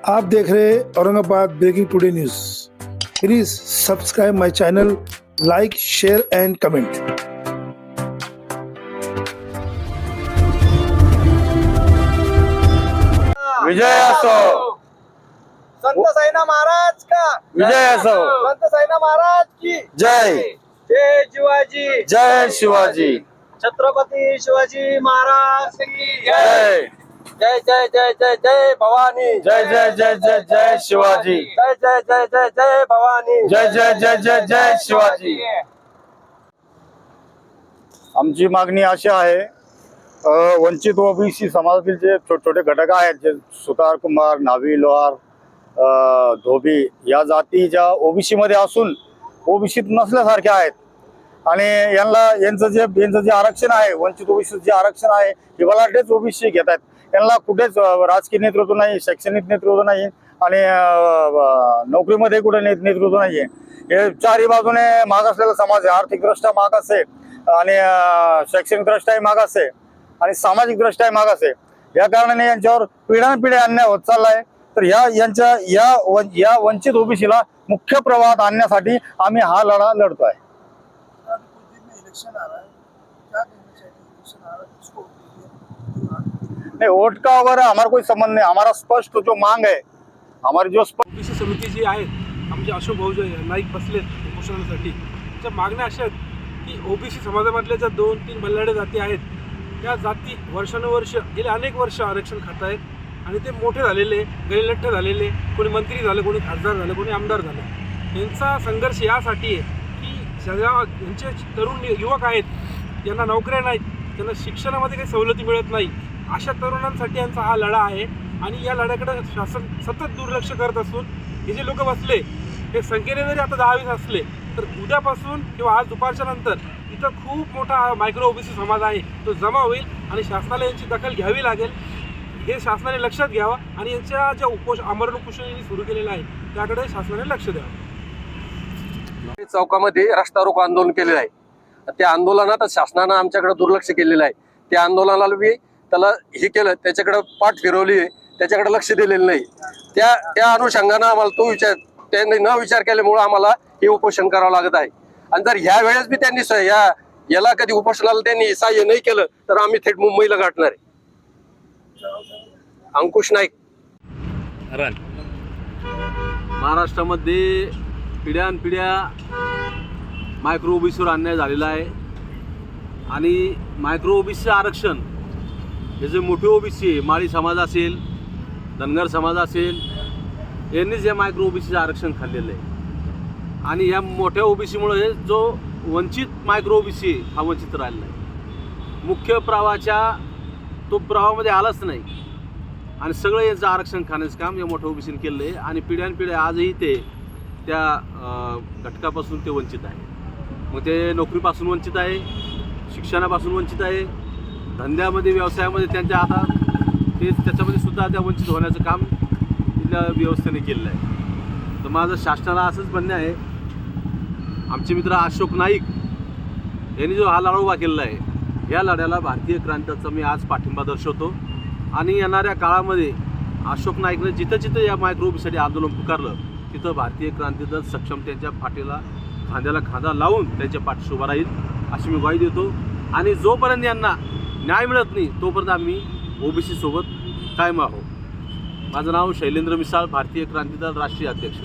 आप देख रहे हैं Aurangabad breaking today news. Please subscribe my channel, like, share and comment. Vijay असो, संत साईना महाराज का विजय असो, संत साईना महाराज की जय जय शिवाजी, जय शिवाजी, छत्रपती शिवाजी महाराज की जय जय जय जय जय जय भवानी, जय जय जय जय जय शिवाजी, जय जय जय जय जय भवानी, जय जय जय जय जय शिवाजी। आमची मागणी अशी आहे, वंचित ओबीसी समाजातील जे छोटे छोटे घटक आहेत, जे सुतार, कुंभार, न्हावी, लोहार, धोबी या जाती ज्या ओबीसी मध्ये असून ओबीसीत नसल्यासारख्या आहेत आणि यांचं जे आरक्षण आहे, वंचित ओबीसी जे आरक्षण आहे हे बलाढ्यच ओबीसी घेत आहेत। यांना कुठेच राजकीय नेतृत्व नाही, शैक्षणिक नेतृत्व नाही आणि नोकरीमध्ये कुठे नेतृत्व नाहीये। हे चारही बाजूने मागासलेला समाज आहे, आर्थिक दृष्ट्या मागास आहे आणि शैक्षणिक दृष्ट्याही मागास आहे आणि सामाजिक दृष्ट्याही मागास आहे। या कारणाने यांच्यावर पिढ्यानपिढ्या अन्याय होत चाललाय। तर या वंचित ओबीसीला मुख्य प्रवाहात आणण्यासाठी आम्ही हा लढा लढतोय। नहीं, वोट का वगैरह हमारा कोई संबंध नहीं। हमारा स्पष्ट जो मांग है, हमारी जो ओबीसी समिती जी आहे, आमचे अशोक भाऊ नाईक बसलेत उपोषणासाठी, त्या मागण्या अशा आहेत की ओबीसी समाजामधल्या ज्या 2-3 बल्लाढ्य जाती आहेत, त्या जाती वर्षानुवर्ष गेले अनेक वर्ष आरक्षण खात आहेत आणि ते मोठे झालेले, गैरलठ्ठ झालेले, कोणी मंत्री झालं, कोणी खासदार झालं, कोणी आमदार झालं। यांचा संघर्ष यासाठी आहे की सगळ्या यांचे तरुण युवक आहेत, त्यांना नोकऱ्या नाहीत, त्यांना शिक्षणामध्ये काही सवलती मिळत नाही। अशा तरुणांसाठी यांचा हा लढा आहे आणि या लढ्याकडे शासन सतत दुर्लक्ष करत असून हे जे लोक बसले हे संख्येने जरी आता 10-20 असले तर उद्यापासून किंवा आज दुपारच्या नंतर इथं खूप मोठा मायक्रो ओबीसी समाज आहे, तो जमा होईल आणि शासनाला यांची दखल घ्यावी लागेल। हे शासनाने लक्षात घ्यावं आणि यांच्या ज्या आमरण उपोषण सुरू केलेलं आहे त्याकडे शासनाने लक्ष द्यावं। चौकामध्ये रस्ता रोको आंदोलन केलेलं आहे। त्या आंदोलनात शासनानं आमच्याकडे दुर्लक्ष केलेलं आहे। त्या आंदोलनाला बी त्याला हे केलं, त्याच्याकडे पाठ फिरवली, त्याच्याकडे लक्ष दिलेलं नाही। त्या अनुषंगानं आम्हाला त्यांनी न विचार केल्यामुळे आम्हाला हे उपोषण करावं लागत आहे। आणि जर ह्या वेळेस बी त्यांनी याला कधी उपोषणाला त्यांनी सहाय्य नाही केलं तर आम्ही थेट मुंबईला गाठणार आहे। अंकुश नाईक। महाराष्ट्रामध्ये पिढ्यानपिढ्या मायक्रो ओबीसीवर अन्याय झालेला आहे आणि मायक्रो ओबीसी आरक्षण हे जे मोठे ओबीसी आहे, माळी समाज असेल, धनगर समाज असेल, यांनीच या मायक्रो ओबीसीचं आरक्षण खाल्लेलं आहे आणि या मोठ्या ओबीसीमुळे जो वंचित मायक्रो ओबीसी हा वंचित राहिलेला आहे। मुख्य प्रवाहाच्या प्रवाहामध्ये आलाच नाही आणि सगळं यांचं आरक्षण खाण्याचं काम या मोठ्या ओबीसीने केलं आहे आणि पिढ्यानपिढ्या आजही ते त्या घटकापासून ते वंचित आहे। मग ते नोकरीपासून वंचित आहे, शिक्षणापासून वंचित आहे, धंद्यामध्ये, व्यवसायामध्ये त्यांच्या आता त्याच्यामध्ये सुद्धा त्या वंचित होण्याचं काम तिथल्या व्यवस्थेने केलेलं आहे। तर माझं शासनाला असंच म्हणणं आहे, आमचे मित्र अशोक नाईक यांनी जो हा लढा उभा केलेला आहे, या लढ्याला भारतीय क्रांतीचा मी आज पाठिंबा दर्शवतो आणि येणाऱ्या काळामध्ये अशोक नाईकने जिथं या मायक्रो ओबीसीसाठी आंदोलन पुकारलं तिथं भारतीय क्रांती दल सक्षम त्यांच्या पाठीला खांद्याला खांदा लावून त्यांच्या पाठीशी उभा राहील अशी मी ग्वाही देतो। आणि जोपर्यंत यांना न्याय मिळत नाही तोपर्यंत आम्ही ओबीसी सोबत कायम आहोत। माझं नाव शैलेंद्र मिसाळ, भारतीय क्रांती दल राष्ट्रीय अध्यक्ष।